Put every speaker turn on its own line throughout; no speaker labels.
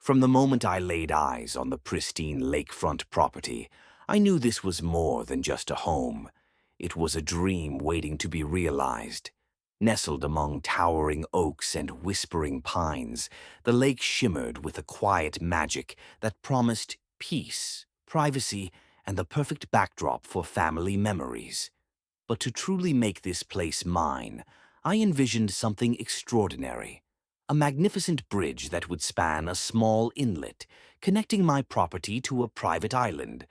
From the moment I laid eyes on the pristine lakefront property, I knew this was more than just a home. It was a dream waiting to be realized. Nestled among towering oaks and whispering pines, the lake shimmered with a quiet magic that promised peace, privacy, and the perfect backdrop for family memories. But to truly make this place mine, I envisioned something extraordinary. A magnificent bridge that would span a small inlet, connecting my property to a private island,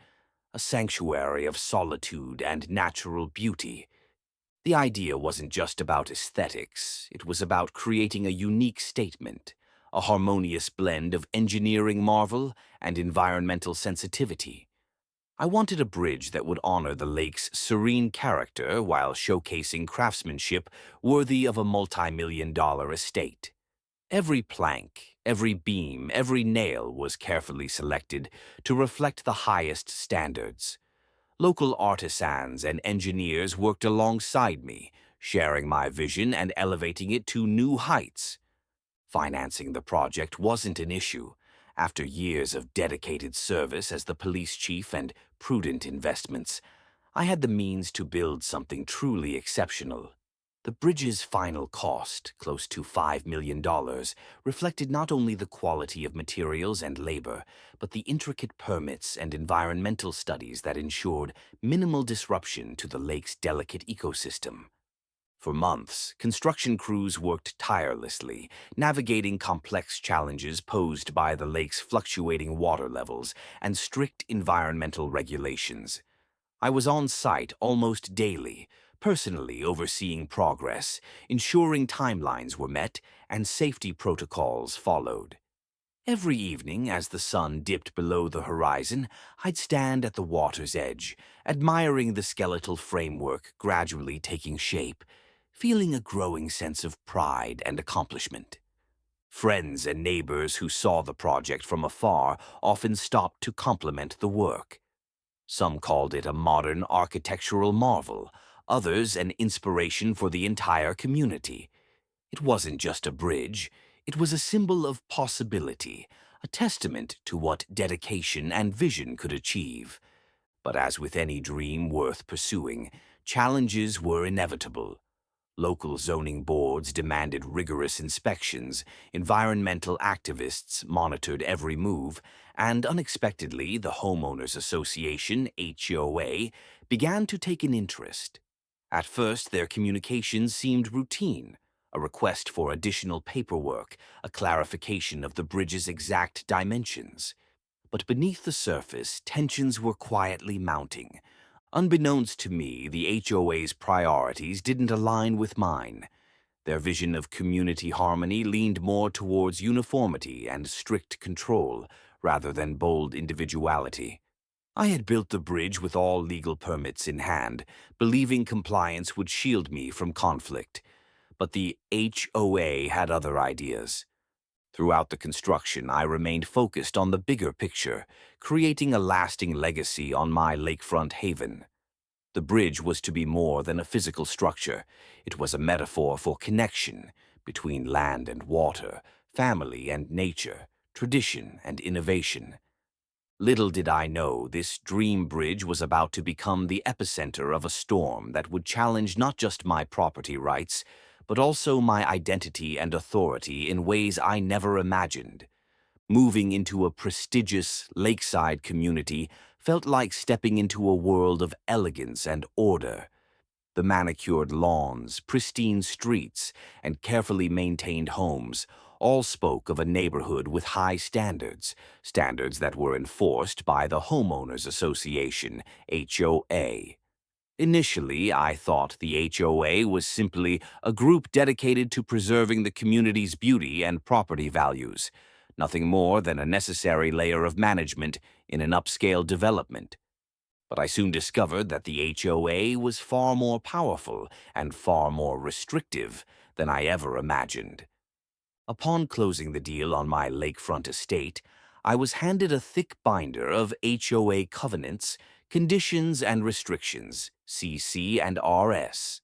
a sanctuary of solitude and natural beauty. The idea wasn't just about aesthetics, it was about creating a unique statement, a harmonious blend of engineering marvel and environmental sensitivity. I wanted a bridge that would honor the lake's serene character while showcasing craftsmanship worthy of a multi-million-dollar estate. Every plank, every beam, every nail was carefully selected to reflect the highest standards. Local artisans and engineers worked alongside me, sharing my vision and elevating it to new heights. Financing the project wasn't an issue. After years of dedicated service as the police chief and prudent investments, I had the means to build something truly exceptional. The bridge's final cost, close to $5 million, reflected not only the quality of materials and labor, but the intricate permits and environmental studies that ensured minimal disruption to the lake's delicate ecosystem. For months, construction crews worked tirelessly, navigating complex challenges posed by the lake's fluctuating water levels and strict environmental regulations. I was on site almost daily, personally overseeing progress, ensuring timelines were met and safety protocols followed. Every evening, as the sun dipped below the horizon, I'd stand at the water's edge, admiring the skeletal framework gradually taking shape, feeling a growing sense of pride and accomplishment. Friends and neighbors who saw the project from afar often stopped to compliment the work. Some called it a modern architectural marvel, others an inspiration for the entire community. It wasn't just a bridge, it was a symbol of possibility, a testament to what dedication and vision could achieve. But as with any dream worth pursuing, challenges were inevitable. Local zoning boards demanded rigorous inspections, environmental activists monitored every move, and unexpectedly, the Homeowners Association, HOA, began to take an interest. At first, their communications seemed routine, a request for additional paperwork, a clarification of the bridge's exact dimensions. But beneath the surface, tensions were quietly mounting. Unbeknownst to me, the HOA's priorities didn't align with mine. Their vision of community harmony leaned more towards uniformity and strict control, rather than bold individuality. I had built the bridge with all legal permits in hand, believing compliance would shield me from conflict. But the HOA had other ideas. Throughout the construction, I remained focused on the bigger picture, creating a lasting legacy on my lakefront haven. The bridge was to be more than a physical structure. It was a metaphor for connection between land and water, family and nature, tradition and innovation. Little did I know this dream bridge was about to become the epicenter of a storm that would challenge not just my property rights, but also my identity and authority in ways I never imagined. Moving into a prestigious lakeside community felt like stepping into a world of elegance and order. The manicured lawns, pristine streets, and carefully maintained homes all spoke of a neighborhood with high standards, standards that were enforced by the Homeowners Association, HOA. Initially, I thought the HOA was simply a group dedicated to preserving the community's beauty and property values, nothing more than a necessary layer of management in an upscale development. But I soon discovered that the HOA was far more powerful and far more restrictive than I ever imagined. Upon closing the deal on my lakefront estate, I was handed a thick binder of HOA covenants, conditions and restrictions, CC and RS.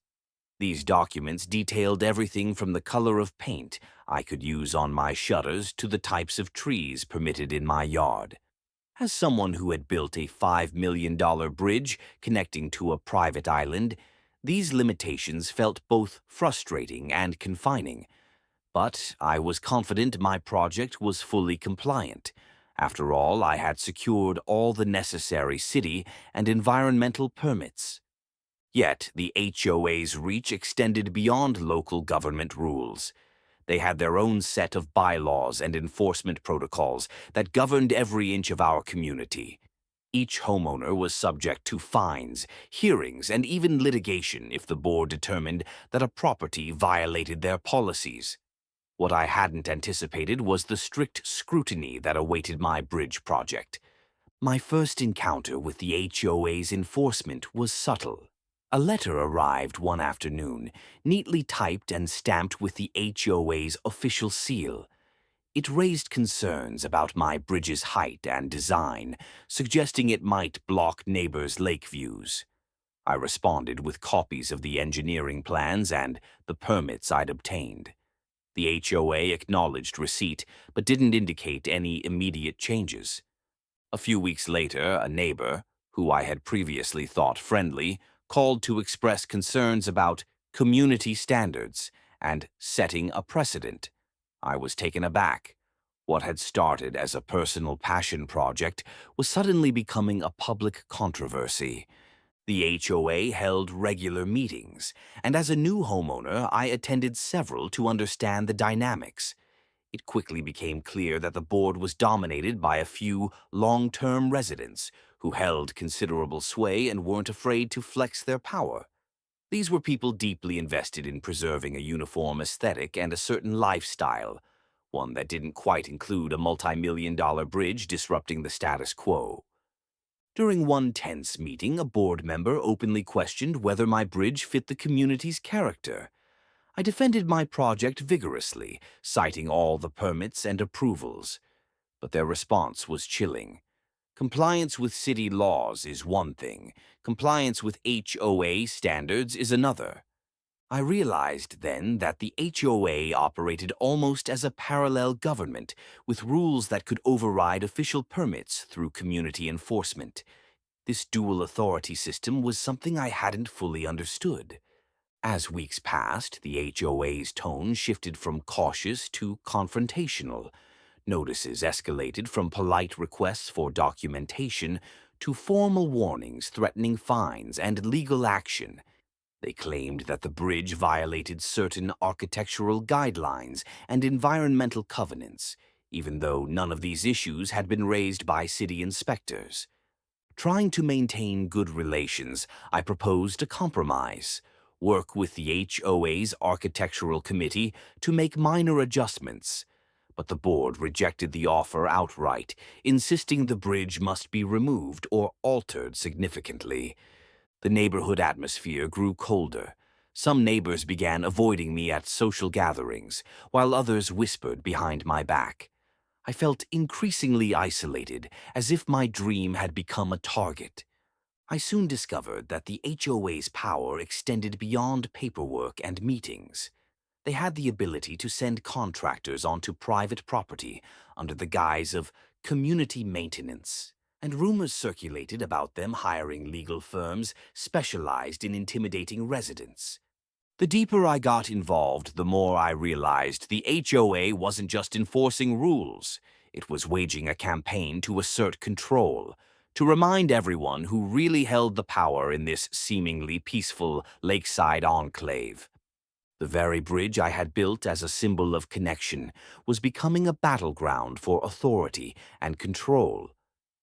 These documents detailed everything from the color of paint I could use on my shutters to the types of trees permitted in my yard. As someone who had built a $5 million bridge connecting to a private island, these limitations felt both frustrating and confining. But I was confident my project was fully compliant. After all, I had secured all the necessary city and environmental permits. Yet, the HOA's reach extended beyond local government rules. They had their own set of bylaws and enforcement protocols that governed every inch of our community. Each homeowner was subject to fines, hearings, and even litigation if the board determined that a property violated their policies. What I hadn't anticipated was the strict scrutiny that awaited my bridge project. My first encounter with the HOA's enforcement was subtle. A letter arrived one afternoon, neatly typed and stamped with the HOA's official seal. It raised concerns about my bridge's height and design, suggesting it might block neighbors' lake views. I responded with copies of the engineering plans and the permits I'd obtained. The HOA acknowledged receipt, but didn't indicate any immediate changes. A few weeks later, a neighbor, who I had previously thought friendly, called to express concerns about community standards and setting a precedent. I was taken aback. What had started as a personal passion project was suddenly becoming a public controversy. The HOA held regular meetings, and as a new homeowner, I attended several to understand the dynamics. It quickly became clear that the board was dominated by a few long-term residents who held considerable sway and weren't afraid to flex their power. These were people deeply invested in preserving a uniform aesthetic and a certain lifestyle, one that didn't quite include a multi-million-dollar bridge disrupting the status quo. During one tense meeting, a board member openly questioned whether my bridge fit the community's character. I defended my project vigorously, citing all the permits and approvals. But their response was chilling. Compliance with city laws is one thing. Compliance with HOA standards is another. I realized then that the HOA operated almost as a parallel government, with rules that could override official permits through community enforcement. This dual authority system was something I hadn't fully understood. As weeks passed, the HOA's tone shifted from cautious to confrontational. Notices escalated from polite requests for documentation to formal warnings threatening fines and legal action. They claimed that the bridge violated certain architectural guidelines and environmental covenants, even though none of these issues had been raised by city inspectors. Trying to maintain good relations, I proposed a compromise: work with the HOA's architectural committee to make minor adjustments. But the board rejected the offer outright, insisting the bridge must be removed or altered significantly. The neighborhood atmosphere grew colder. Some neighbors began avoiding me at social gatherings, while others whispered behind my back. I felt increasingly isolated, as if my dream had become a target. I soon discovered that the HOA's power extended beyond paperwork and meetings. They had the ability to send contractors onto private property under the guise of community maintenance, and rumors circulated about them hiring legal firms specialized in intimidating residents. The deeper I got involved, the more I realized the HOA wasn't just enforcing rules. It was waging a campaign to assert control, to remind everyone who really held the power in this seemingly peaceful lakeside enclave. The very bridge I had built as a symbol of connection was becoming a battleground for authority and control.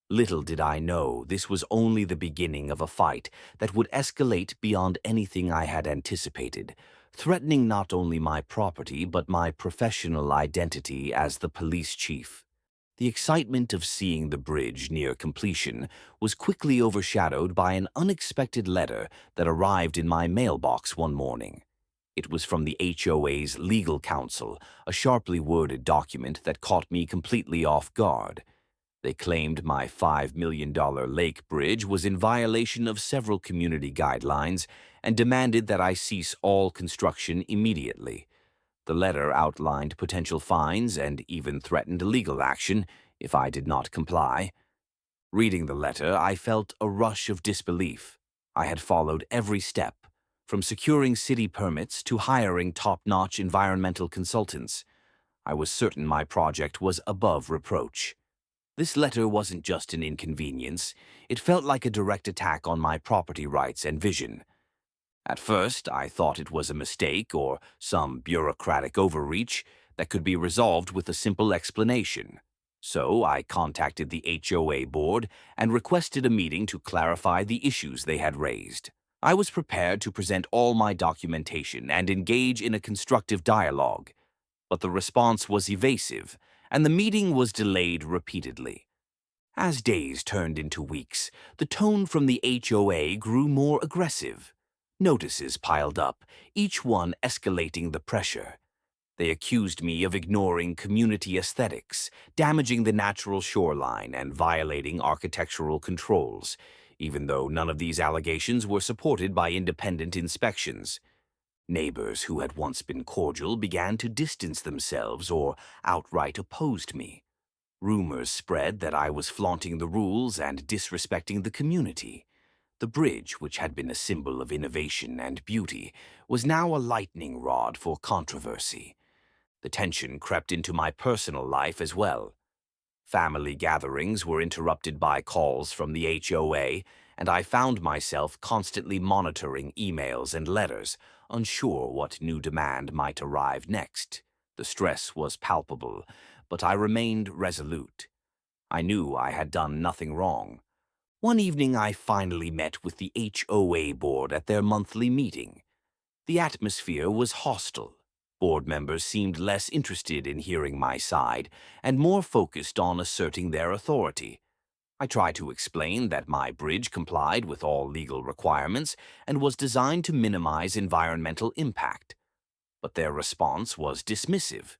Little did I know this was only the beginning of a fight that would escalate beyond anything I had anticipated, threatening not only my property but my professional identity as the police chief. The excitement of seeing the bridge near completion was quickly overshadowed by an unexpected letter that arrived in my mailbox one morning. It was from the HOA's legal counsel, a sharply worded document that caught me completely off guard. They claimed my $5 million lake bridge was in violation of several community guidelines and demanded that I cease all construction immediately. The letter outlined potential fines and even threatened legal action if I did not comply. Reading the letter, I felt a rush of disbelief. I had followed every step, from securing city permits to hiring top-notch environmental consultants. I was certain my project was above reproach. This letter wasn't just an inconvenience. It felt like a direct attack on my property rights and vision. At first, I thought it was a mistake or some bureaucratic overreach that could be resolved with a simple explanation. So I contacted the HOA board and requested a meeting to clarify the issues they had raised. I was prepared to present all my documentation and engage in a constructive dialogue, but the response was evasive, and the meeting was delayed repeatedly. As days turned into weeks, the tone from the HOA grew more aggressive. Notices piled up, each one escalating the pressure. They accused me of ignoring community aesthetics, damaging the natural shoreline, and violating architectural controls, even though none of these allegations were supported by independent inspections. Neighbors who had once been cordial began to distance themselves or outright opposed me. Rumors spread that I was flaunting the rules and disrespecting the community. The bridge, which had been a symbol of innovation and beauty, was now a lightning rod for controversy. The tension crept into my personal life as well. Family gatherings were interrupted by calls from the HOA, and I found myself constantly monitoring emails and letters, unsure what new demand might arrive next. The stress was palpable, but I remained resolute. I knew I had done nothing wrong. One evening I finally met with the HOA board at their monthly meeting. The atmosphere was hostile. Board members seemed less interested in hearing my side and more focused on asserting their authority. I tried to explain that my bridge complied with all legal requirements and was designed to minimize environmental impact. But their response was dismissive.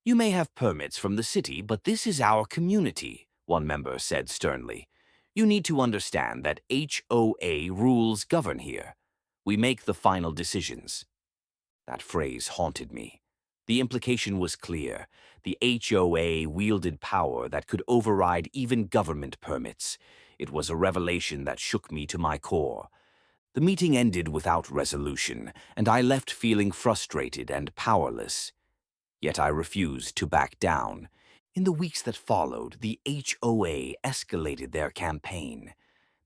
"You may have permits from the city, but this is our community," one member said sternly. "You need to understand that HOA rules govern here. We make the final decisions." That phrase haunted me. The implication was clear. The HOA wielded power that could override even government permits. It was a revelation that shook me to my core. The meeting ended without resolution, and I left feeling frustrated and powerless. Yet I refused to back down. In the weeks that followed, the HOA escalated their campaign.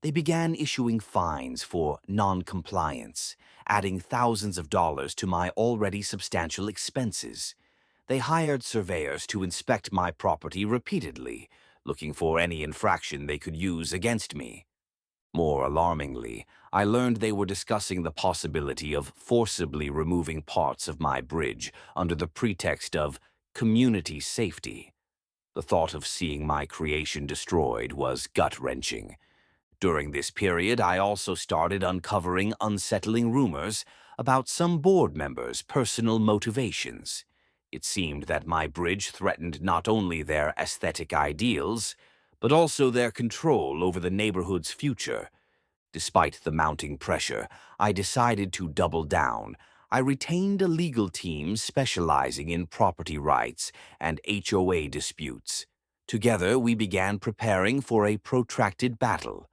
They began issuing fines for non-compliance, adding thousands of dollars to my already substantial expenses. They hired surveyors to inspect my property repeatedly, looking for any infraction they could use against me. More alarmingly, I learned they were discussing the possibility of forcibly removing parts of my bridge under the pretext of community safety. The thought of seeing my creation destroyed was gut-wrenching. During this period, I also started uncovering unsettling rumors about some board members' personal motivations. It seemed that my bridge threatened not only their aesthetic ideals, but also their control over the neighborhood's future. Despite the mounting pressure, I decided to double down. I retained a legal team specializing in property rights and HOA disputes. Together, we began preparing for a protracted battle.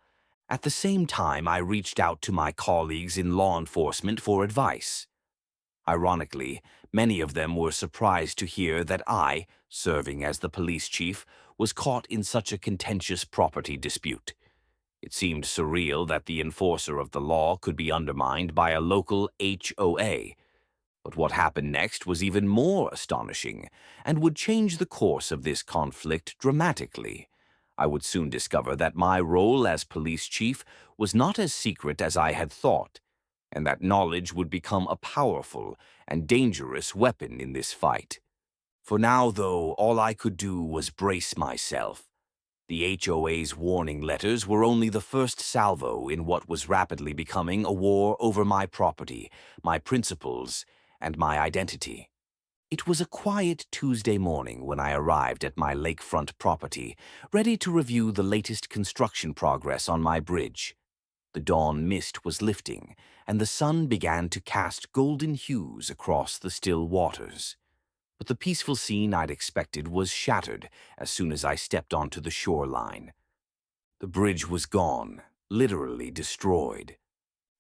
At the same time, I reached out to my colleagues in law enforcement for advice. Ironically, many of them were surprised to hear that I, serving as the police chief, was caught in such a contentious property dispute. It seemed surreal that the enforcer of the law could be undermined by a local HOA. But what happened next was even more astonishing and would change the course of this conflict dramatically. I would soon discover that my role as police chief was not as secret as I had thought, and that knowledge would become a powerful and dangerous weapon in this fight. For now, though, all I could do was brace myself. The HOA's warning letters were only the first salvo in what was rapidly becoming a war over my property, my principles, and my identity. It was a quiet Tuesday morning when I arrived at my lakefront property, ready to review the latest construction progress on my bridge. The dawn mist was lifting, and the sun began to cast golden hues across the still waters. But the peaceful scene I'd expected was shattered as soon as I stepped onto the shoreline. The bridge was gone, literally destroyed.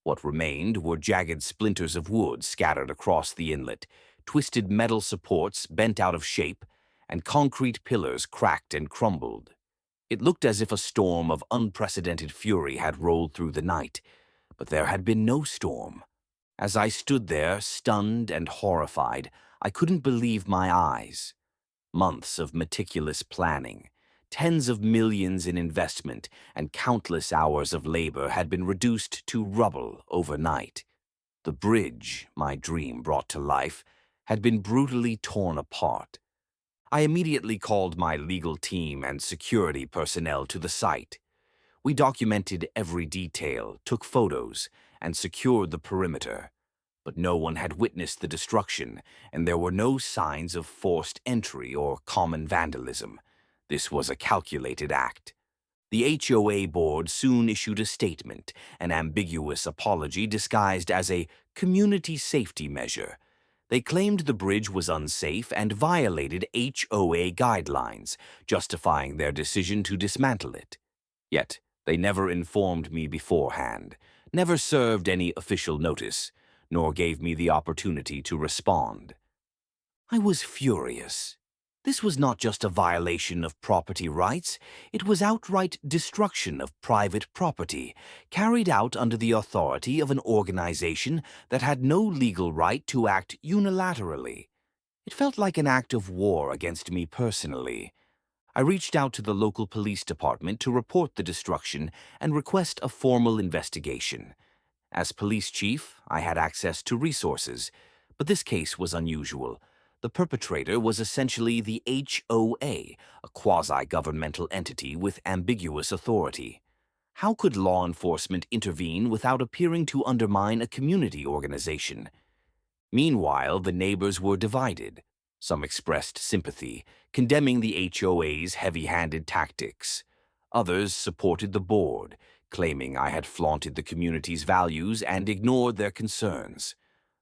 What remained were jagged splinters of wood scattered across the inlet, twisted metal supports bent out of shape, and concrete pillars cracked and crumbled. It looked as if a storm of unprecedented fury had rolled through the night, but there had been no storm. As I stood there, stunned and horrified, I couldn't believe my eyes. Months of meticulous planning, tens of millions in investment, and countless hours of labor had been reduced to rubble overnight. The bridge, my dream brought to life, had been brutally torn apart. I immediately called my legal team and security personnel to the site. We documented every detail, took photos, and secured the perimeter. But no one had witnessed the destruction, and there were no signs of forced entry or common vandalism. This was a calculated act. The HOA board soon issued a statement, an ambiguous apology disguised as a community safety measure. They claimed the bridge was unsafe and violated HOA guidelines, justifying their decision to dismantle it. Yet, they never informed me beforehand, never served any official notice, nor gave me the opportunity to respond. I was furious. This was not just a violation of property rights, it was outright destruction of private property, carried out under the authority of an organization that had no legal right to act unilaterally. It felt like an act of war against me personally. I reached out to the local police department to report the destruction and request a formal investigation. As police chief, I had access to resources, but this case was unusual. The perpetrator was essentially the HOA, a quasi-governmental entity with ambiguous authority. How could law enforcement intervene without appearing to undermine a community organization? Meanwhile, the neighbors were divided. Some expressed sympathy, condemning the HOA's heavy-handed tactics. Others supported the board, claiming I had flaunted the community's values and ignored their concerns.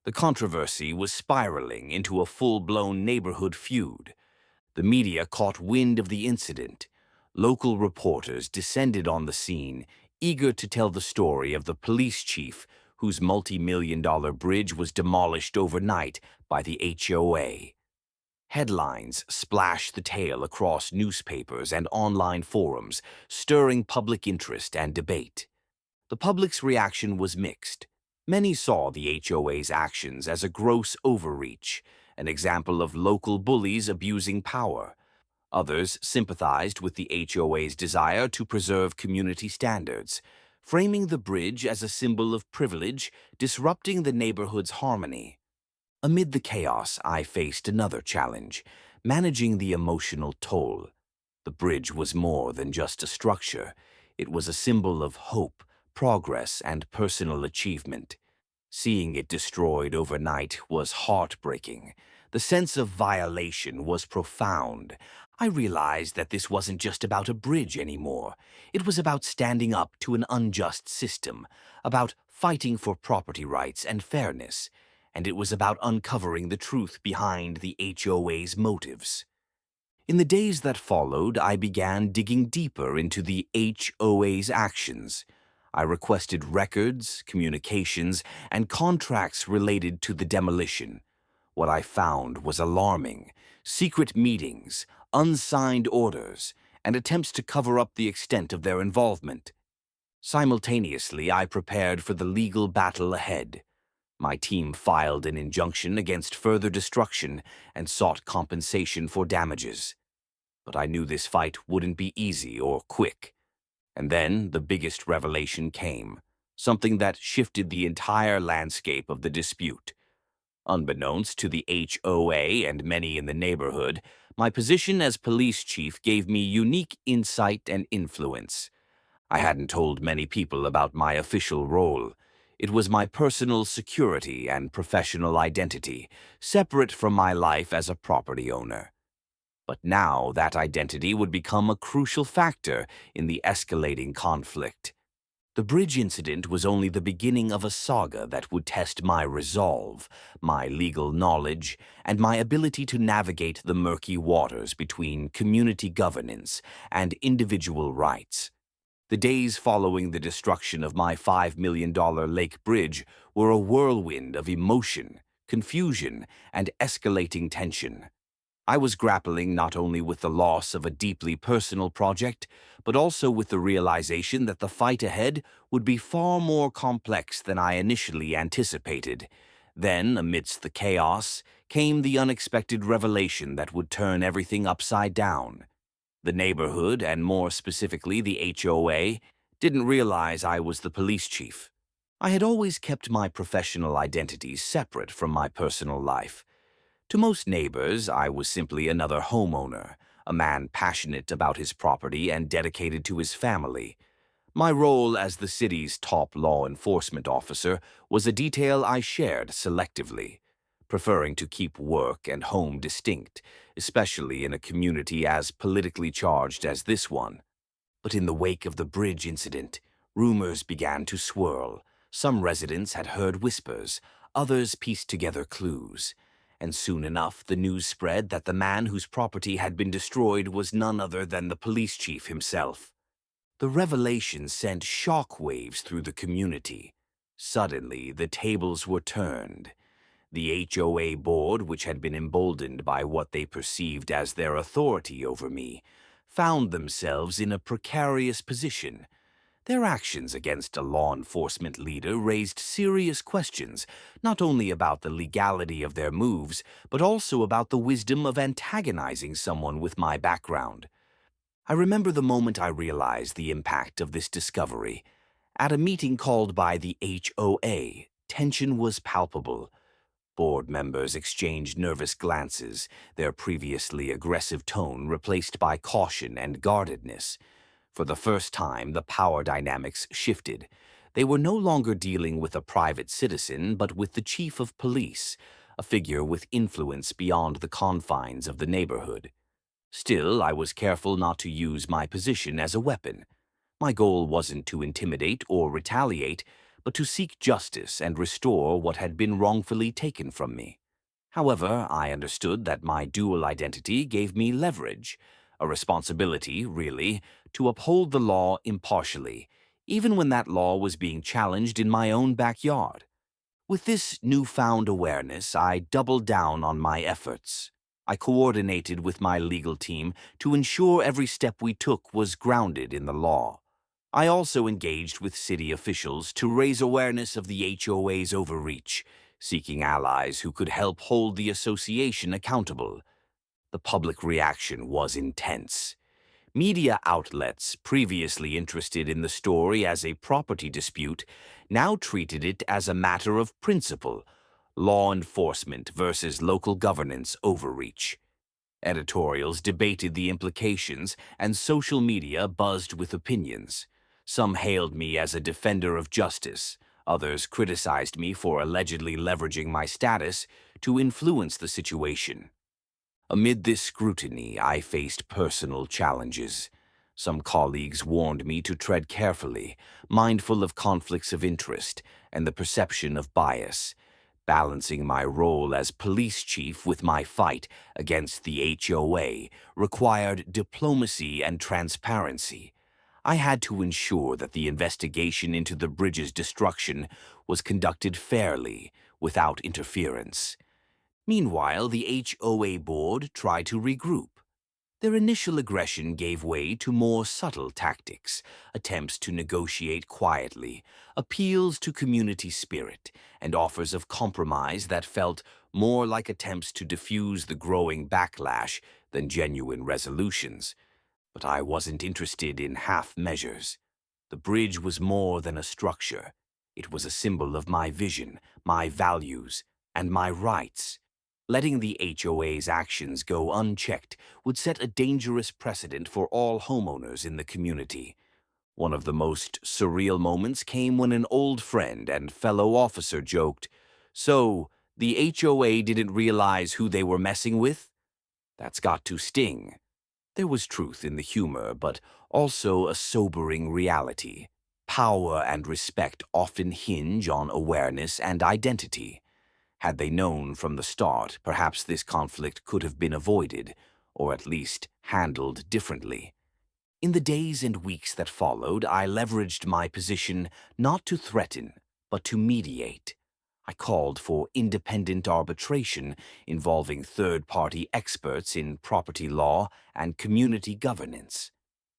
The controversy was spiraling into a full-blown neighborhood feud. The media caught wind of the incident. Local reporters descended on the scene, eager to tell the story of the police chief whose multi-million-dollar bridge was demolished overnight by the HOA. Headlines splashed the tale across newspapers and online forums, stirring public interest and debate. The public's reaction was mixed. Many saw the HOA's actions as a gross overreach, an example of local bullies abusing power. Others sympathized with the HOA's desire to preserve community standards, framing the bridge as a symbol of privilege, disrupting the neighborhood's harmony. Amid the chaos, I faced another challenge, managing the emotional toll. The bridge was more than just a structure. It was a symbol of hope, progress, and personal achievement. Seeing it destroyed overnight was heartbreaking. The sense of violation was profound. I realized that this wasn't just about a bridge anymore. It was about standing up to an unjust system, about fighting for property rights and fairness, and it was about uncovering the truth behind the HOA's motives. In the days that followed, I began digging deeper into the HOA's actions. I requested records, communications, and contracts related to the demolition. What I found was alarming: secret meetings, unsigned orders, and attempts to cover up the extent of their involvement. Simultaneously, I prepared for the legal battle ahead. My team filed an injunction against further destruction and sought compensation for damages. But I knew this fight wouldn't be easy or quick. And then the biggest revelation came, something that shifted the entire landscape of the dispute. Unbeknownst to the HOA and many in the neighborhood, my position as police chief gave me unique insight and influence. I hadn't told many people about my official role. It was my personal security and professional identity, separate from my life as a property owner. But now that identity would become a crucial factor in the escalating conflict. The bridge incident was only the beginning of a saga that would test my resolve, my legal knowledge, and my ability to navigate the murky waters between community governance and individual rights. The days following the destruction of my $5 million lake bridge were a whirlwind of emotion, confusion, and escalating tension. I was grappling not only with the loss of a deeply personal project, but also with the realization that the fight ahead would be far more complex than I initially anticipated. Then, amidst the chaos, came the unexpected revelation that would turn everything upside down. The neighborhood, and more specifically the HOA, didn't realize I was the police chief. I had always kept my professional identity separate from my personal life. To most neighbors, I was simply another homeowner, a man passionate about his property and dedicated to his family. My role as the city's top law enforcement officer was a detail I shared selectively, preferring to keep work and home distinct, especially in a community as politically charged as this one. But in the wake of the bridge incident, rumors began to swirl. Some residents had heard whispers, others pieced together clues. And soon enough, the news spread that the man whose property had been destroyed was none other than the police chief himself. The revelation sent shockwaves through the community. Suddenly, the tables were turned. The HOA board, which had been emboldened by what they perceived as their authority over me, found themselves in a precarious position. Their actions against a law enforcement leader raised serious questions, not only about the legality of their moves, but also about the wisdom of antagonizing someone with my background. I remember the moment I realized the impact of this discovery. At a meeting called by the HOA, tension was palpable. Board members exchanged nervous glances, their previously aggressive tone replaced by caution and guardedness. For the first time, the power dynamics shifted. They were no longer dealing with a private citizen, but with the chief of police, a figure with influence beyond the confines of the neighborhood. Still, I was careful not to use my position as a weapon. My goal wasn't to intimidate or retaliate, but to seek justice and restore what had been wrongfully taken from me. However, I understood that my dual identity gave me leverage, a responsibility, really, to uphold the law impartially, even when that law was being challenged in my own backyard. With this newfound awareness, I doubled down on my efforts. I coordinated with my legal team to ensure every step we took was grounded in the law. I also engaged with city officials to raise awareness of the HOA's overreach, seeking allies who could help hold the association accountable. The public reaction was intense. Media outlets, previously interested in the story as a property dispute, now treated it as a matter of principle: law enforcement versus local governance overreach. Editorials debated the implications, and social media buzzed with opinions. Some hailed me as a defender of justice. Others criticized me for allegedly leveraging my status to influence the situation. Amid this scrutiny, I faced personal challenges. Some colleagues warned me to tread carefully, mindful of conflicts of interest and the perception of bias. Balancing my role as police chief with my fight against the HOA required diplomacy and transparency. I had to ensure that the investigation into the bridge's destruction was conducted fairly, without interference. Meanwhile, the HOA board tried to regroup. Their initial aggression gave way to more subtle tactics, attempts to negotiate quietly, appeals to community spirit, and offers of compromise that felt more like attempts to diffuse the growing backlash than genuine resolutions. But I wasn't interested in half measures. The bridge was more than a structure. It was a symbol of my vision, my values, and my rights. Letting the HOA's actions go unchecked would set a dangerous precedent for all homeowners in the community. One of the most surreal moments came when an old friend and fellow officer joked, "So, the HOA didn't realize who they were messing with?" That's got to sting. There was truth in the humor, but also a sobering reality. Power and respect often hinge on awareness and identity. Had they known from the start, perhaps this conflict could have been avoided, or at least handled differently. In the days and weeks that followed, I leveraged my position not to threaten, but to mediate. I called for independent arbitration involving third-party experts in property law and community governance.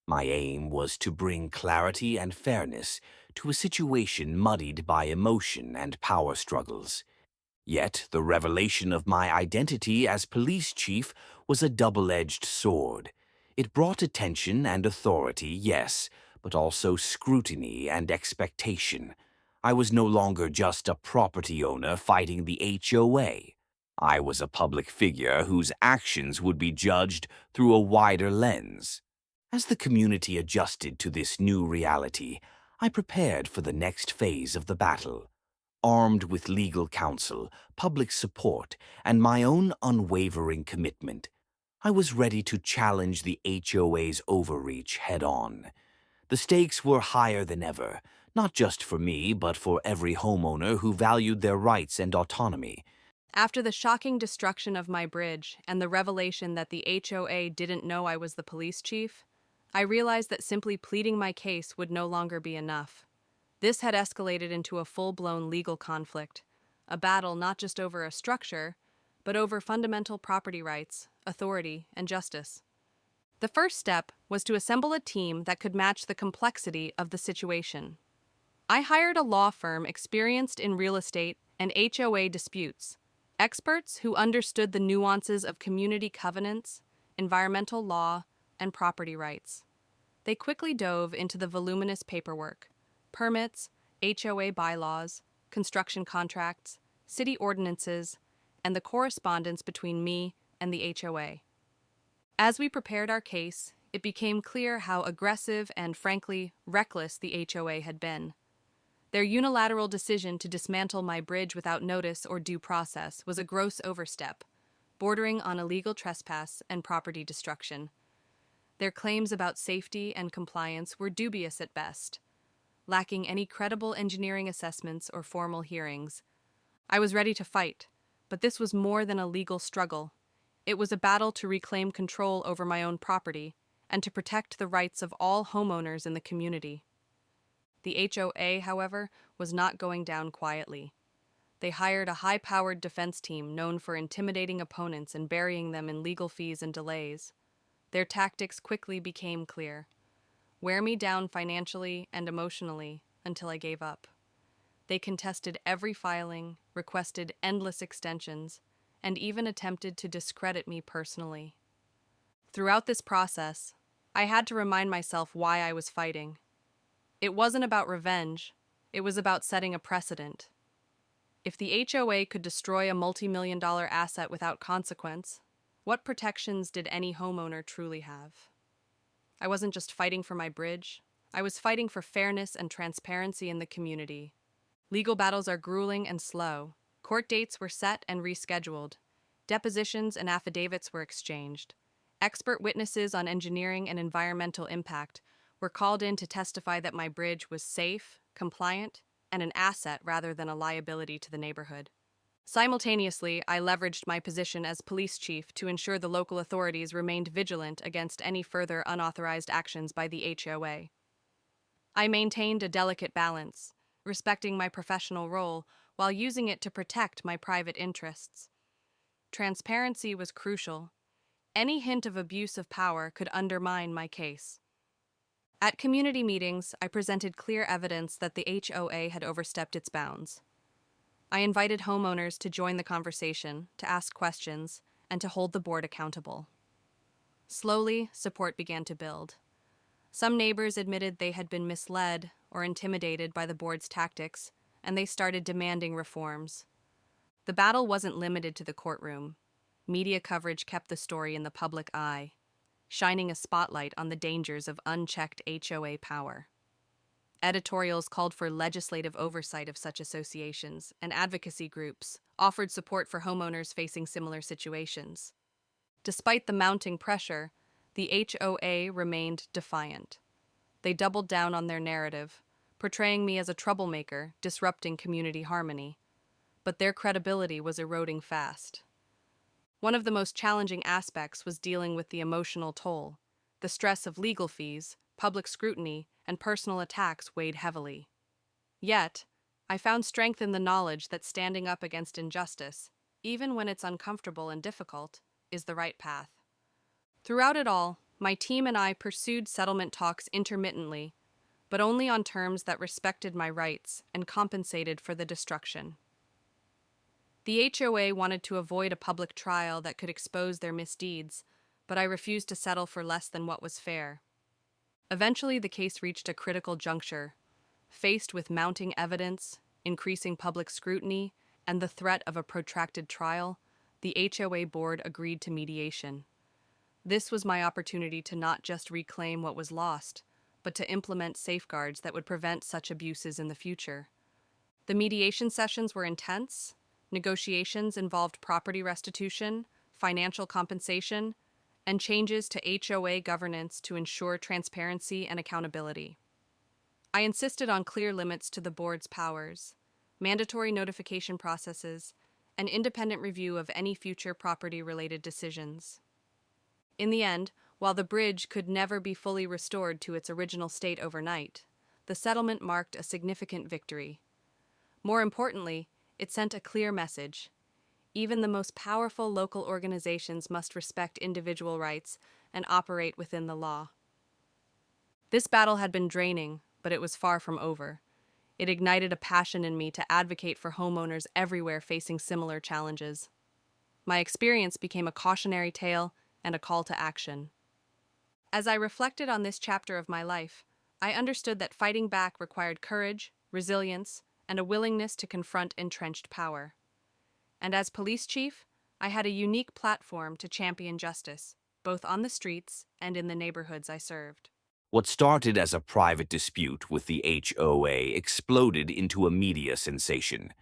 My aim was to bring clarity and fairness to a situation muddied by emotion and power struggles. Yet the revelation of my identity as police chief was a double-edged sword. It brought attention and authority, yes, but also scrutiny and expectation. I was no longer just a property owner fighting the HOA. I was a public figure whose actions would be judged through a wider lens. As the community adjusted to this new reality, I prepared for the next phase of the battle. Armed with legal counsel, public support, and my own unwavering commitment, I was ready to challenge the HOA's overreach head-on. The stakes were higher than ever, not just for me, but for every homeowner who valued their rights and autonomy.
After the shocking destruction of my bridge and the revelation that the HOA didn't know I was the police chief, I realized that simply pleading my case would no longer be enough. This had escalated into a full-blown legal conflict, a battle not just over a structure, but over fundamental property rights, authority, and justice. The first step was to assemble a team that could match the complexity of the situation. I hired a law firm experienced in real estate and HOA disputes, experts who understood the nuances of community covenants, environmental law, and property rights. They quickly dove into the voluminous paperwork: permits, HOA bylaws, construction contracts, city ordinances, and the correspondence between me and the HOA. As we prepared our case, it became clear how aggressive and, frankly, reckless the HOA had been. Their unilateral decision to dismantle my bridge without notice or due process was a gross overstep, bordering on illegal trespass and property destruction. Their claims about safety and compliance were dubious at best, lacking any credible engineering assessments or formal hearings. I was ready to fight, but this was more than a legal struggle. It was a battle to reclaim control over my own property and to protect the rights of all homeowners in the community. The HOA, however, was not going down quietly. They hired a high-powered defense team known for intimidating opponents and burying them in legal fees and delays. Their tactics quickly became clear: wear me down financially and emotionally until I gave up. They contested every filing, requested endless extensions, and even attempted to discredit me personally. Throughout this process, I had to remind myself why I was fighting. It wasn't about revenge, it was about setting a precedent. If the HOA could destroy a multi-million-dollar asset without consequence, what protections did any homeowner truly have? I wasn't just fighting for my bridge, I was fighting for fairness and transparency in the community. Legal battles are grueling and slow. Court dates were set and rescheduled. Depositions and affidavits were exchanged. Expert witnesses on engineering and environmental impact were called in to testify that my bridge was safe, compliant, and an asset rather than a liability to the neighborhood. Simultaneously, I leveraged my position as police chief to ensure the local authorities remained vigilant against any further unauthorized actions by the HOA. I maintained a delicate balance, respecting my professional role while using it to protect my private interests. Transparency was crucial. Any hint of abuse of power could undermine my case. At community meetings, I presented clear evidence that the HOA had overstepped its bounds. I invited homeowners to join the conversation, to ask questions, and to hold the board accountable. Slowly, support began to build. Some neighbors admitted they had been misled or intimidated by the board's tactics, and they started demanding reforms. The battle wasn't limited to the courtroom. Media coverage kept the story in the public eye, shining a spotlight on the dangers of unchecked HOA power. Editorials called for legislative oversight of such associations, and advocacy groups offered support for homeowners facing similar situations. Despite the mounting pressure, the HOA remained defiant. They doubled down on their narrative, portraying me as a troublemaker, disrupting community harmony. But their credibility was eroding fast. One of the most challenging aspects was dealing with the emotional toll. The stress of legal fees, public scrutiny, and personal attacks weighed heavily. Yet, I found strength in the knowledge that standing up against injustice, even when it's uncomfortable and difficult, is the right path. Throughout it all, my team and I pursued settlement talks intermittently, but only on terms that respected my rights and compensated for the destruction. The HOA wanted to avoid a public trial that could expose their misdeeds, but I refused to settle for less than what was fair. Eventually, the case reached a critical juncture. Faced with mounting evidence, increasing public scrutiny, and the threat of a protracted trial, the HOA board agreed to mediation. This was my opportunity to not just reclaim what was lost, but to implement safeguards that would prevent such abuses in the future. The mediation sessions were intense. Negotiations involved property restitution, financial compensation, and changes to HOA governance to ensure transparency and accountability. I insisted on clear limits to the board's powers, mandatory notification processes, and independent review of any future property-related decisions. In the end, while the bridge could never be fully restored to its original state overnight, the settlement marked a significant victory. More importantly, it sent a clear message. Even the most powerful local organizations must respect individual rights and operate within the law. This battle had been draining, but it was far from over. It ignited a passion in me to advocate for homeowners everywhere facing similar challenges. My experience became a cautionary tale and a call to action. As I reflected on this chapter of my life, I understood that fighting back required courage, resilience, and a willingness to confront entrenched power. And as police chief, I had a unique platform to champion justice, both on the streets and in the neighborhoods I served.
What started as a private dispute with the HOA exploded into a media sensation.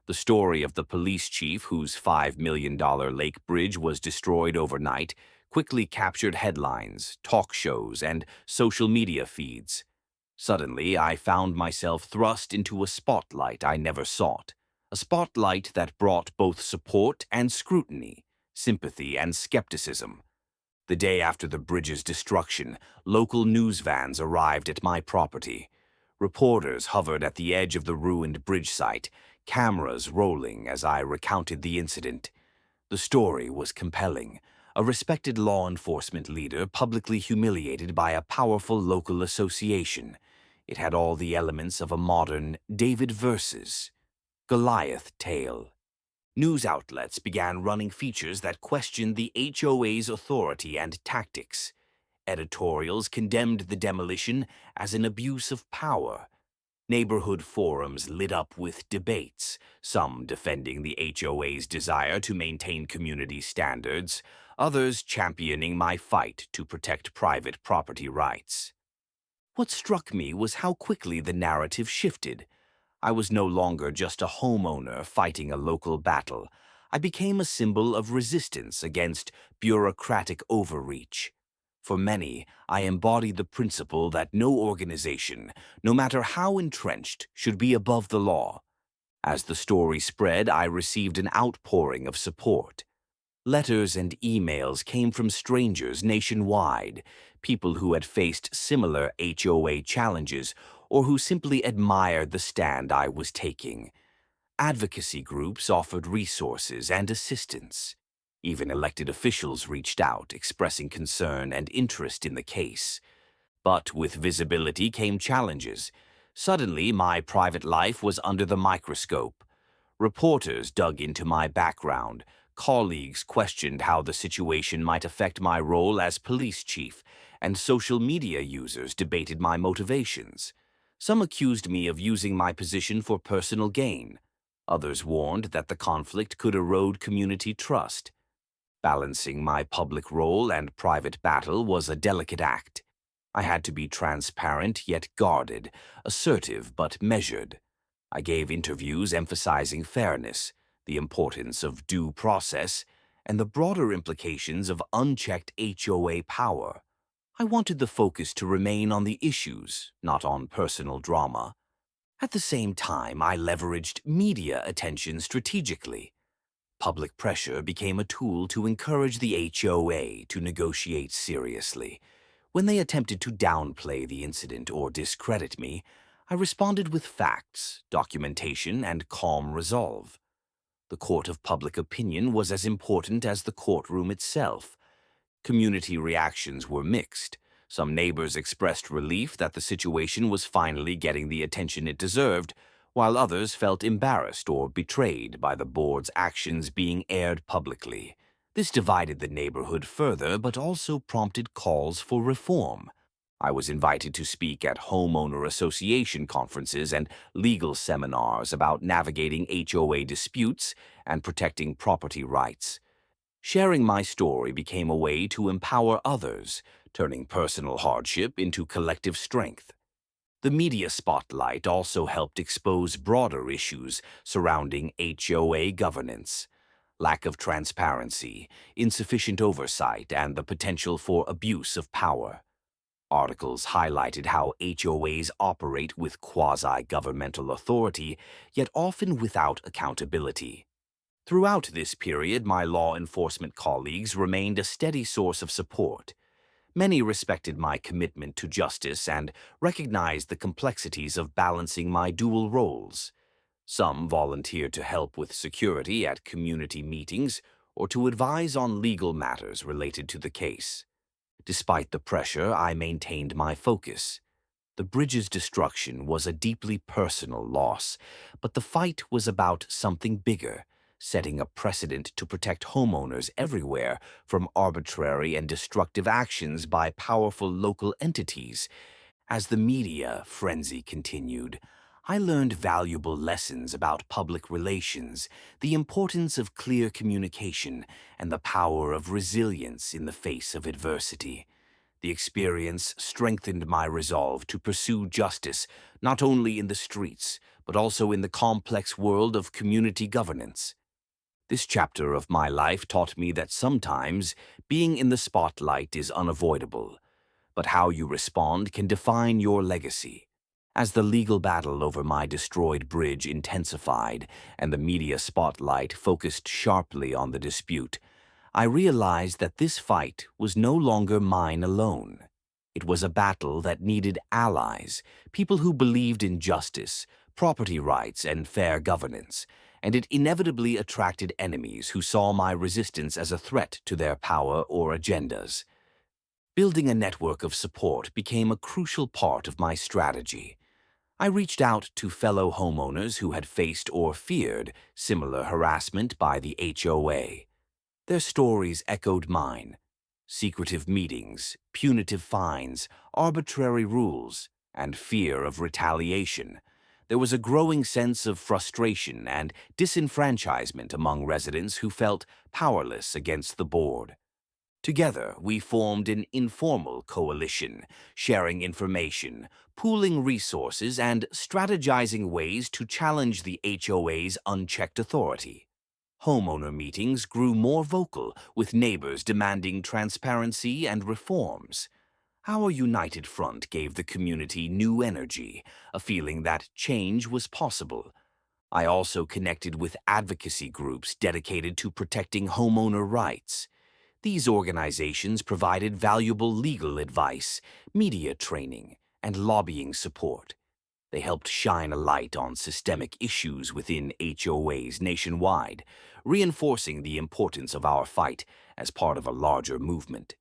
The story of the police chief whose $5 million lake bridge was destroyed overnight quickly captured headlines, talk shows, and social media feeds. Suddenly, I found myself thrust into a spotlight I never sought, a spotlight that brought both support and scrutiny, sympathy and skepticism. The day after the bridge's destruction, local news vans arrived at my property. Reporters hovered at the edge of the ruined bridge site, cameras rolling as I recounted the incident. The story was compelling. A respected law enforcement leader publicly humiliated by a powerful local association. It had all the elements of a modern David versus Goliath tale. News outlets began running features that questioned the HOA's authority and tactics. Editorials condemned the demolition as an abuse of power. Neighborhood forums lit up with debates, some defending the HOA's desire to maintain community standards, others championing my fight to protect private property rights. What struck me was how quickly the narrative shifted. I was no longer just a homeowner fighting a local battle. I became a symbol of resistance against bureaucratic overreach. For many, I embodied the principle that no organization, no matter how entrenched, should be above the law. As the story spread, I received an outpouring of support. Letters and emails came from strangers nationwide, people who had faced similar HOA challenges or who simply admired the stand I was taking. Advocacy groups offered resources and assistance. Even elected officials reached out, expressing concern and interest in the case. But with visibility came challenges. Suddenly, my private life was under the microscope. Reporters dug into my background. Colleagues questioned how the situation might affect my role as police chief, and social media users debated my motivations. Some accused me of using my position for personal gain. Others warned that the conflict could erode community trust. Balancing my public role and private battle was a delicate act. I had to be transparent yet guarded, assertive but measured. I gave interviews emphasizing fairness, the importance of due process, and the broader implications of unchecked HOA power. I wanted the focus to remain on the issues, not on personal drama. At the same time, I leveraged media attention strategically. Public pressure became a tool to encourage the HOA to negotiate seriously. When they attempted to downplay the incident or discredit me, I responded with facts, documentation, and calm resolve. The court of public opinion was as important as the courtroom itself. Community reactions were mixed. Some neighbors expressed relief that the situation was finally getting the attention it deserved, while others felt embarrassed or betrayed by the board's actions being aired publicly. This divided the neighborhood further, but also prompted calls for reform. I was invited to speak at homeowner association conferences and legal seminars about navigating HOA disputes and protecting property rights. Sharing my story became a way to empower others, turning personal hardship into collective strength. The media spotlight also helped expose broader issues surrounding HOA governance. Lack of transparency, insufficient oversight, and the potential for abuse of power. Articles highlighted how HOAs operate with quasi-governmental authority, yet often without accountability. Throughout this period, my law enforcement colleagues remained a steady source of support. Many respected my commitment to justice and recognized the complexities of balancing my dual roles. Some volunteered to help with security at community meetings or to advise on legal matters related to the case. Despite the pressure, I maintained my focus. The bridge's destruction was a deeply personal loss, but the fight was about something bigger, setting a precedent to protect homeowners everywhere from arbitrary and destructive actions by powerful local entities. As the media frenzy continued, I learned valuable lessons about public relations, the importance of clear communication, and the power of resilience in the face of adversity. The experience strengthened my resolve to pursue justice not only in the streets, but also in the complex world of community governance. This chapter of my life taught me that sometimes being in the spotlight is unavoidable, but how you respond can define your legacy. As the legal battle over my destroyed bridge intensified and the media spotlight focused sharply on the dispute, I realized that this fight was no longer mine alone. It was a battle that needed allies, people who believed in justice, property rights, and fair governance, and it inevitably attracted enemies who saw my resistance as a threat to their power or agendas. Building a network of support became a crucial part of my strategy. I reached out to fellow homeowners who had faced or feared similar harassment by the HOA. Their stories echoed mine. Secretive meetings, punitive fines, arbitrary rules, and fear of retaliation. There was a growing sense of frustration and disenfranchisement among residents who felt powerless against the board. Together, we formed an informal coalition, sharing information, pooling resources, and strategizing ways to challenge the HOA's unchecked authority. Homeowner meetings grew more vocal, with neighbors demanding transparency and reforms. Our united front gave the community new energy, a feeling that change was possible. I also connected with advocacy groups dedicated to protecting homeowner rights. These organizations provided valuable legal advice, media training, and lobbying support. They helped shine a light on systemic issues within HOAs nationwide, reinforcing the importance of our fight as part of a larger movement.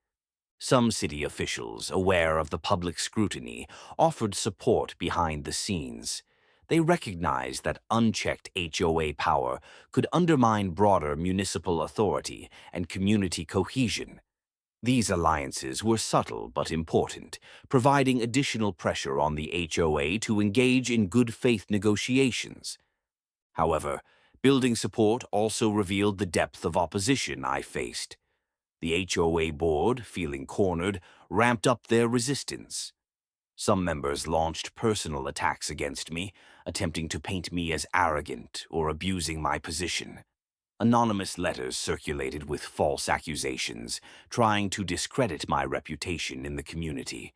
Some city officials, aware of the public scrutiny, offered support behind the scenes. They recognized that unchecked HOA power could undermine broader municipal authority and community cohesion. These alliances were subtle but important, providing additional pressure on the HOA to engage in good faith negotiations. However, building support also revealed the depth of opposition I faced. The HOA board, feeling cornered, ramped up their resistance. Some members launched personal attacks against me, attempting to paint me as arrogant or abusing my position. Anonymous letters circulated with false accusations, trying to discredit my reputation in the community.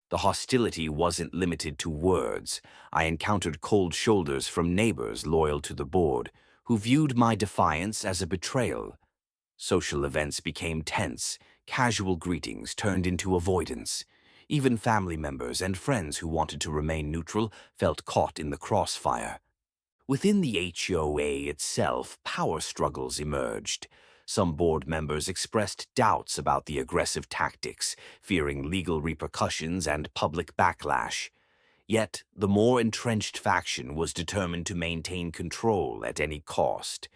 The hostility wasn't limited to words. I encountered cold shoulders from neighbors loyal to the board, who viewed my defiance as a betrayal. Social events became tense, casual greetings turned into avoidance. Even family members and friends who wanted to remain neutral felt caught in the crossfire. Within the HOA itself, power struggles emerged. Some board members expressed doubts about the aggressive tactics, fearing legal repercussions and public backlash. Yet, the more entrenched faction was determined to maintain control at any cost.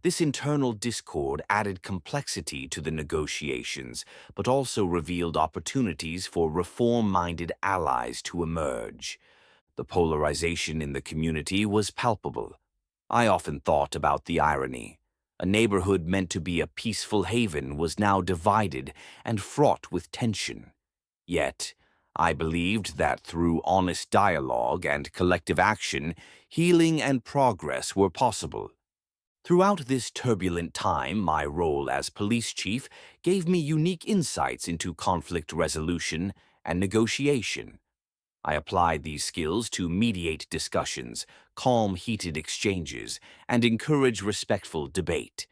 This internal discord added complexity to the negotiations, but also revealed opportunities for reform-minded allies to emerge. The polarization in the community was palpable. I often thought about the irony. A neighborhood meant to be a peaceful haven was now divided and fraught with tension. Yet, I believed that through honest dialogue and collective action, healing and progress were possible. Throughout this turbulent time, my role as police chief gave me unique insights into conflict resolution and negotiation. I applied these skills to mediate discussions, calm heated exchanges, and encourage respectful debate.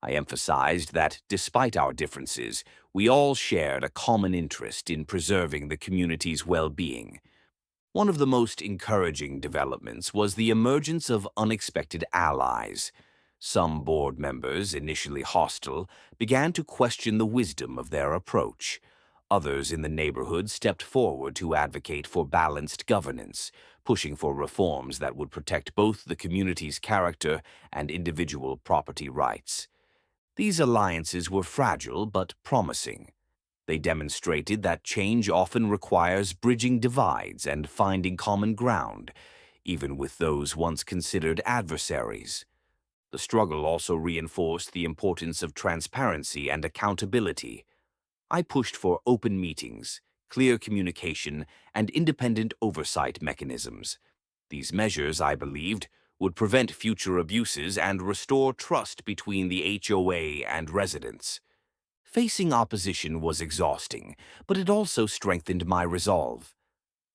I emphasized that, despite our differences, we all shared a common interest in preserving the community's well-being. One of the most encouraging developments was the emergence of unexpected allies. Some board members, initially hostile, began to question the wisdom of their approach. Others in the neighborhood stepped forward to advocate for balanced governance, pushing for reforms that would protect both the community's character and individual property rights. These alliances were fragile but promising. They demonstrated that change often requires bridging divides and finding common ground, even with those once considered adversaries. The struggle also reinforced the importance of transparency and accountability. I pushed for open meetings, clear communication, and independent oversight mechanisms. These measures, I believed, would prevent future abuses and restore trust between the HOA and residents. Facing opposition was exhausting, but it also strengthened my resolve.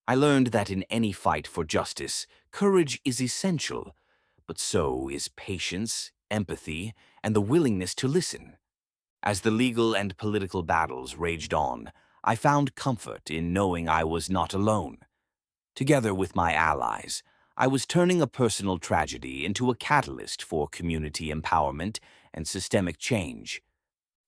I learned that in any fight for justice, courage is essential, but so is patience, empathy, and the willingness to listen. As the legal and political battles raged on, I found comfort in knowing I was not alone. Together with my allies, I was turning a personal tragedy into a catalyst for community empowerment and systemic change.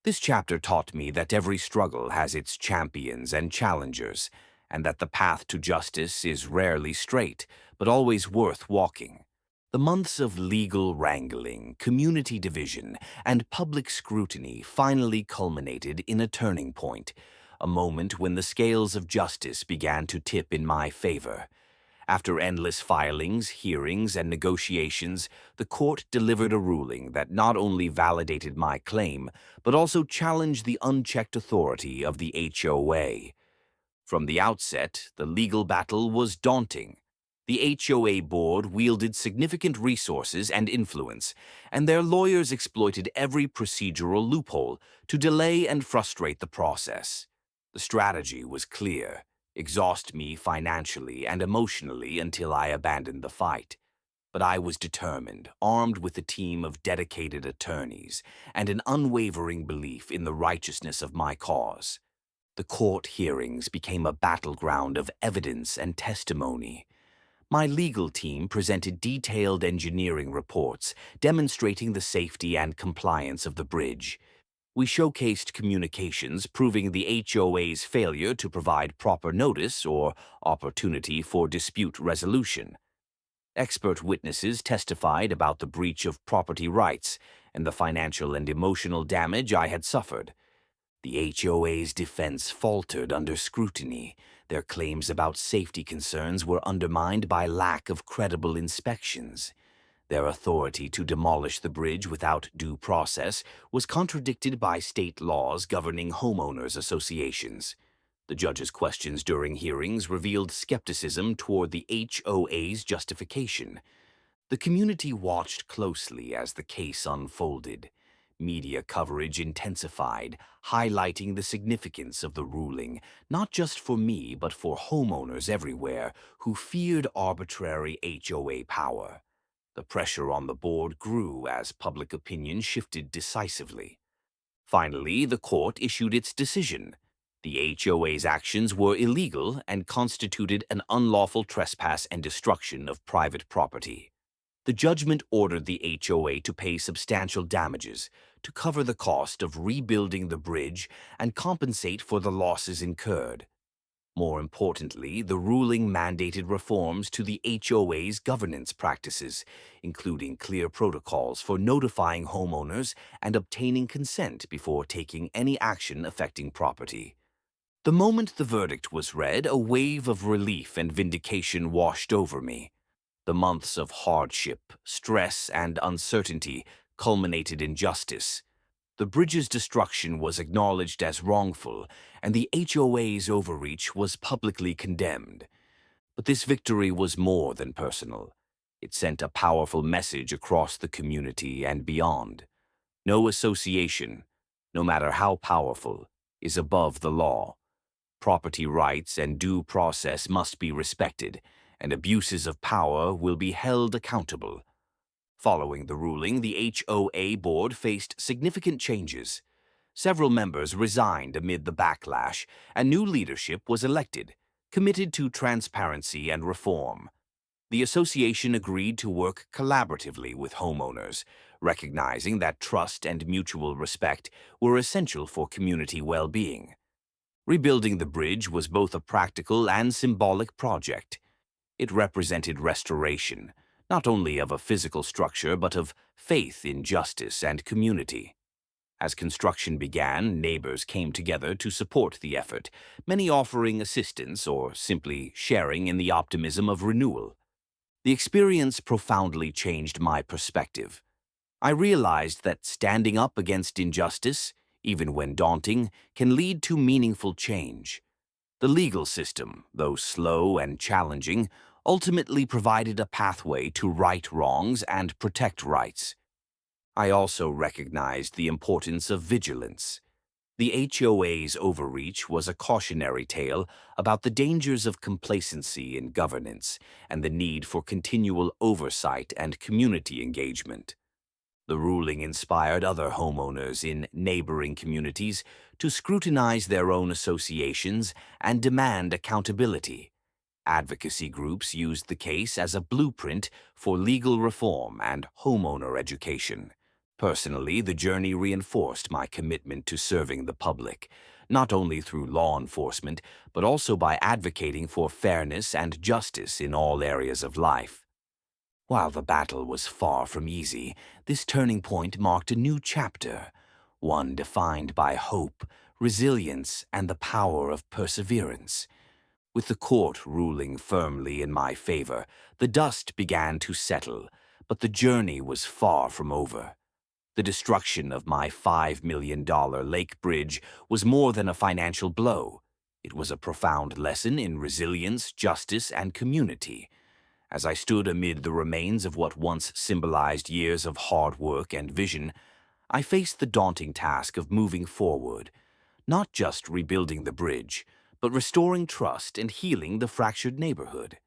This chapter taught me that every struggle has its champions and challengers, and that the path to justice is rarely straight, but always worth walking. The months of legal wrangling, community division, and public scrutiny finally culminated in a turning point, a moment when the scales of justice began to tip in my favor. After endless filings, hearings, and negotiations, the court delivered a ruling that not only validated my claim, but also challenged the unchecked authority of the HOA. From the outset, the legal battle was daunting. The HOA board wielded significant resources and influence, and their lawyers exploited every procedural loophole to delay and frustrate the process. The strategy was clear: exhaust me financially and emotionally until I abandoned the fight. But I was determined, armed with a team of dedicated attorneys and an unwavering belief in the righteousness of my cause. The court hearings became a battleground of evidence and testimony. My legal team presented detailed engineering reports demonstrating the safety and compliance of the bridge. We showcased communications proving the HOA's failure to provide proper notice or opportunity for dispute resolution. Expert witnesses testified about the breach of property rights and the financial and emotional damage I had suffered. The HOA's defense faltered under scrutiny. Their claims about safety concerns were undermined by lack of credible inspections. Their authority to demolish the bridge without due process was contradicted by state laws governing homeowners associations. The judge's questions during hearings revealed skepticism toward the HOA's justification. The community watched closely as the case unfolded. Media coverage intensified, highlighting the significance of the ruling, not just for me but for homeowners everywhere who feared arbitrary HOA power. The pressure on the board grew as public opinion shifted decisively. Finally, the court issued its decision. The HOA's actions were illegal and constituted an unlawful trespass and destruction of private property. The judgment ordered the HOA to pay substantial damages to cover the cost of rebuilding the bridge and compensate for the losses incurred. More importantly, the ruling mandated reforms to the HOA's governance practices, including clear protocols for notifying homeowners and obtaining consent before taking any action affecting property. The moment the verdict was read, a wave of relief and vindication washed over me. The months of hardship, stress, and uncertainty culminated in justice. The bridge's destruction was acknowledged as wrongful, and the HOA's overreach was publicly condemned. But this victory was more than personal. It sent a powerful message across the community and beyond. No association, no matter how powerful, is above the law. Property rights and due process must be respected, and abuses of power will be held accountable. Following the ruling, the HOA board faced significant changes. Several members resigned amid the backlash, and new leadership was elected, committed to transparency and reform. The association agreed to work collaboratively with homeowners, recognizing that trust and mutual respect were essential for community well-being. Rebuilding the bridge was both a practical and symbolic project. It represented restoration, not only of a physical structure but of faith in justice and community. As construction began, neighbors came together to support the effort, many offering assistance or simply sharing in the optimism of renewal. The experience profoundly changed my perspective. I realized that standing up against injustice, even when daunting, can lead to meaningful change. The legal system, though slow and challenging, ultimately provided a pathway to right wrongs and protect rights. I also recognized the importance of vigilance. The HOA's overreach was a cautionary tale about the dangers of complacency in governance and the need for continual oversight and community engagement. The ruling inspired other homeowners in neighboring communities to scrutinize their own associations and demand accountability. Advocacy groups used the case as a blueprint for legal reform and homeowner education. Personally, the journey reinforced my commitment to serving the public, not only through law enforcement, but also by advocating for fairness and justice in all areas of life. While the battle was far from easy, this turning point marked a new chapter, one defined by hope, resilience, and the power of perseverance. With the court ruling firmly in my favor, the dust began to settle, but the journey was far from over. The destruction of my $5 million lake bridge was more than a financial blow. It was a profound lesson in resilience, justice, and community. As I stood amid the remains of what once symbolized years of hard work and vision, I faced the daunting task of moving forward, not just rebuilding the bridge, but restoring trust and healing the fractured neighborhood.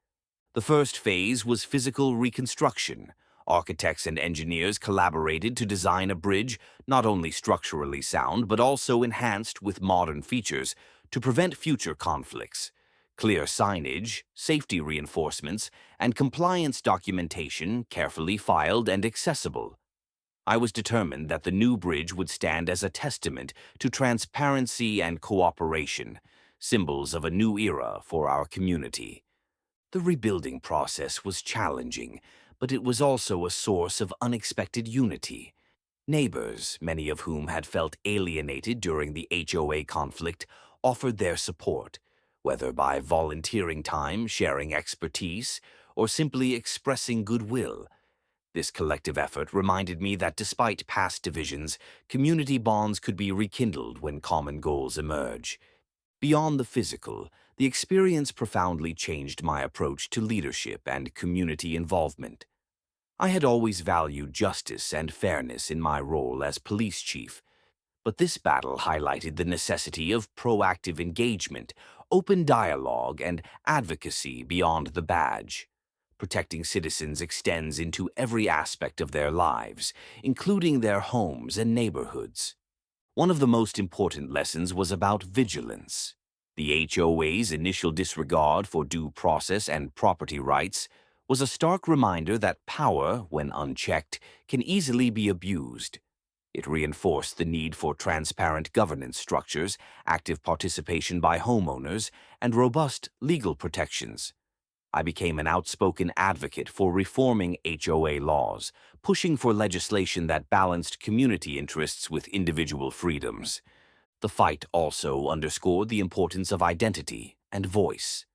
The first phase was physical reconstruction. Architects and engineers collaborated to design a bridge not only structurally sound but also enhanced with modern features to prevent future conflicts. Clear signage, safety reinforcements, and compliance documentation carefully filed and accessible. I was determined that the new bridge would stand as a testament to transparency and cooperation, symbols of a new era for our community. The rebuilding process was challenging, but it was also a source of unexpected unity. Neighbors, many of whom had felt alienated during the HOA conflict, offered their support, whether by volunteering time, sharing expertise, or simply expressing goodwill. This collective effort reminded me that despite past divisions, community bonds could be rekindled when common goals emerge. Beyond the physical, the experience profoundly changed my approach to leadership and community involvement. I had always valued justice and fairness in my role as police chief, but this battle highlighted the necessity of proactive engagement, open dialogue, and advocacy beyond the badge. Protecting citizens extends into every aspect of their lives, including their homes and neighborhoods. One of the most important lessons was about vigilance. The HOA's initial disregard for due process and property rights was a stark reminder that power, when unchecked, can easily be abused. It reinforced the need for transparent governance structures, active participation by homeowners, and robust legal protections. I became an outspoken advocate for reforming HOA laws, pushing for legislation that balanced community interests with individual freedoms. The fight also underscored the importance of identity and voice.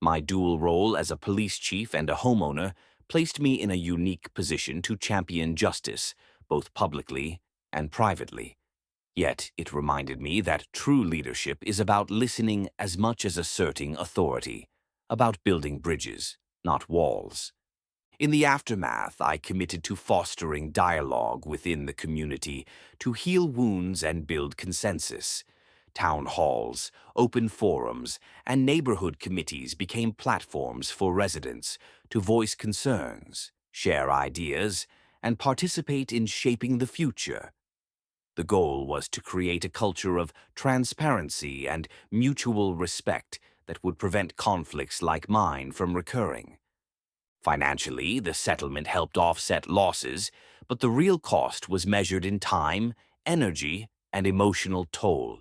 My dual role as a police chief and a homeowner placed me in a unique position to champion justice, both publicly and privately. Yet it reminded me that true leadership is about listening as much as asserting authority, about building bridges, not walls. In the aftermath, I committed to fostering dialogue within the community to heal wounds and build consensus. Town halls, open forums, and neighborhood committees became platforms for residents to voice concerns, share ideas, and participate in shaping the future. The goal was to create a culture of transparency and mutual respect that would prevent conflicts like mine from recurring. Financially, the settlement helped offset losses, but the real cost was measured in time, energy, and emotional toll.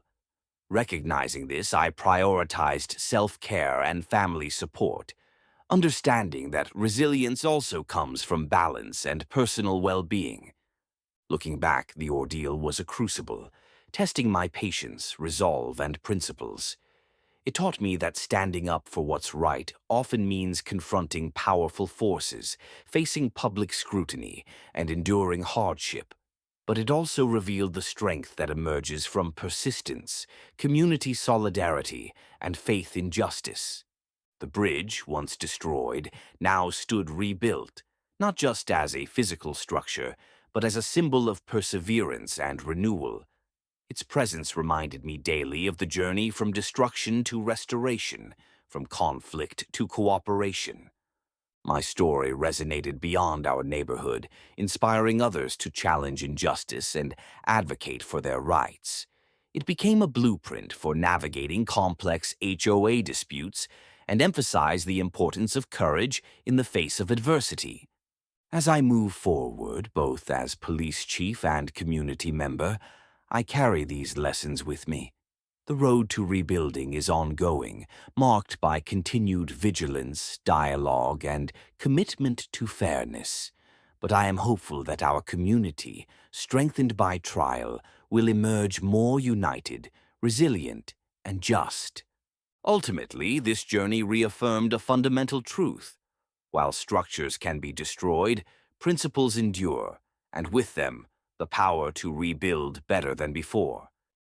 Recognizing this, I prioritized self-care and family support, understanding that resilience also comes from balance and personal well-being. Looking back, the ordeal was a crucible, testing my patience, resolve, and principles. It taught me that standing up for what's right often means confronting powerful forces, facing public scrutiny, and enduring hardship. But it also revealed the strength that emerges from persistence, community solidarity, and faith in justice. The bridge, once destroyed, now stood rebuilt, not just as a physical structure, but as a symbol of perseverance and renewal. Its presence reminded me daily of the journey from destruction to restoration, from conflict to cooperation. My story resonated beyond our neighborhood, inspiring others to challenge injustice and advocate for their rights. It became a blueprint for navigating complex HOA disputes and emphasized the importance of courage in the face of adversity. As I move forward, both as police chief and community member, I carry these lessons with me. The road to rebuilding is ongoing, marked by continued vigilance, dialogue, and commitment to fairness. But I am hopeful that our community, strengthened by trial, will emerge more united, resilient, and just. Ultimately, this journey reaffirmed a fundamental truth. While structures can be destroyed, principles endure, and with them, the power to rebuild better than before.